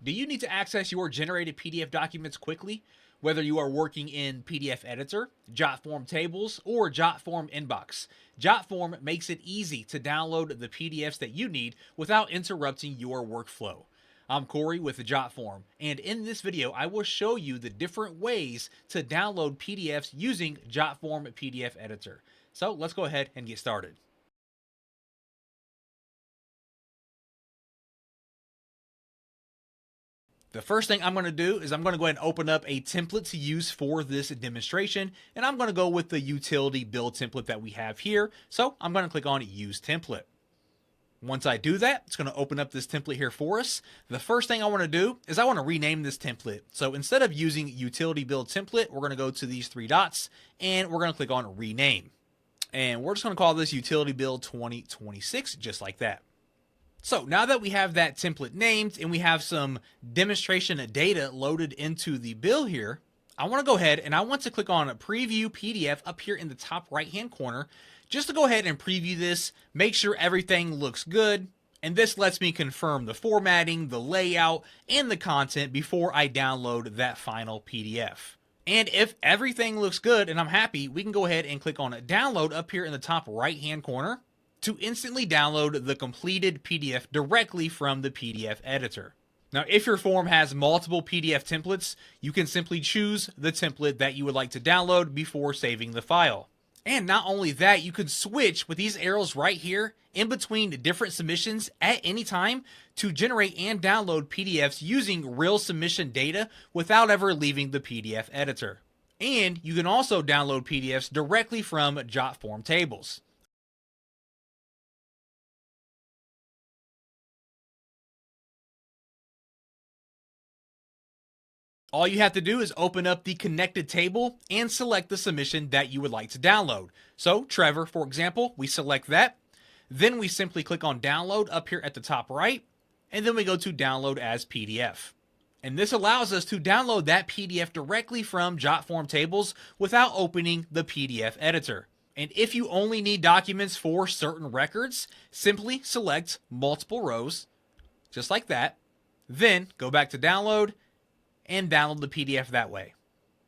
Do you need to access your generated PDF documents quickly? Whether you are working in PDF Editor, Jotform Tables, or Jotform Inbox, Jotform makes it easy to download the PDFs that you need without interrupting your workflow. I'm Corey with Jotform, and in this video I will show you the different ways to download PDFs using Jotform PDF Editor. So let's go ahead and get started. The first thing I'm going to do is I'm going to go ahead and open up a template to use for this demonstration, and I'm going to go with the utility build template that we have here. So I'm going to click on Use Template. Once I do that, it's going to open up this template here for us. The first thing I want to do is I want to rename this template. So instead of using utility build template, we're going to go to these three dots and we're going to click on Rename. And we're just going to call this utility build 2026, just like that. So now that we have that template named and we have some demonstration data loaded into the bill here, I want to go ahead and I want to click on Preview PDF up here in the top right hand corner just to go ahead and preview this, make sure everything looks good, and this lets me confirm the formatting, the layout, and the content before I download that final PDF. And if everything looks good and I'm happy, we can go ahead and click on Download up here in the top right hand corner to instantly download the completed PDF directly from the PDF editor. Now, if your form has multiple PDF templates, you can simply choose the template that you would like to download before saving the file. And not only that, you can switch with these arrows right here in between different submissions at any time to generate and download PDFs using real submission data without ever leaving the PDF editor. And you can also download PDFs directly from Jotform tables. All you have to do is open up the connected table and select the submission that you would like to download. So Trevor, for example, we select that. Then we simply click on download up here at the top right, and then we go to download as PDF. And this allows us to download that PDF directly from Jotform tables without opening the PDF editor. And if you only need documents for certain records, simply select multiple rows, just like that. Then go back to download and download the PDF that way.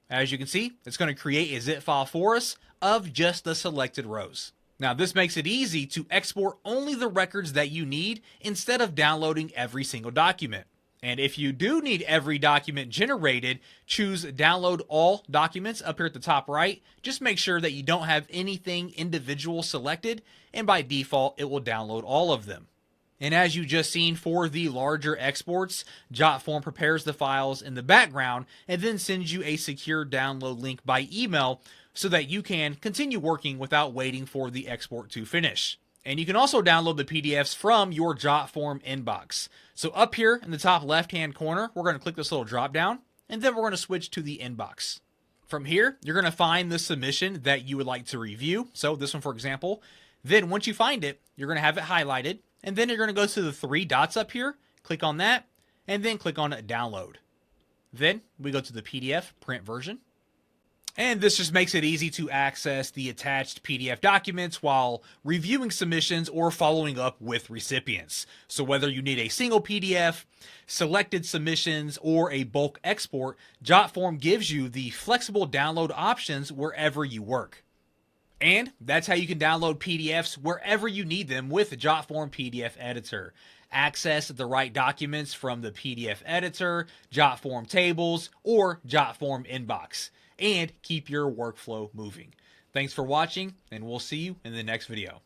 As you can see, it's going to create a zip file for us of just the selected rows. Now, this makes it easy to export only the records that you need instead of downloading every single document. And if you do need every document generated, choose Download All Documents up here at the top right. Just make sure that you don't have anything individual selected, and by default, it will download all of them. And as you just seen for the larger exports, Jotform prepares the files in the background and then sends you a secure download link by email so that you can continue working without waiting for the export to finish. And you can also download the PDFs from your Jotform inbox. So up here in the top left-hand corner, we're going to click this little drop down, and then we're going to switch to the inbox. From here, you're going to find the submission that you would like to review. So this one, for example. Then once you find it, you're going to have it highlighted. And then you're going to go to the three dots up here, click on that, and then click on Download. Then we go to the PDF print version. And this just makes it easy to access the attached PDF documents while reviewing submissions or following up with recipients. So whether you need a single PDF, selected submissions, or a bulk export, Jotform gives you the flexible download options wherever you work. And that's how you can download PDFs wherever you need them with Jotform PDF Editor. Access the right documents from the PDF Editor, Jotform tables, or Jotform inbox, and keep your workflow moving. Thanks for watching, and we'll see you in the next video.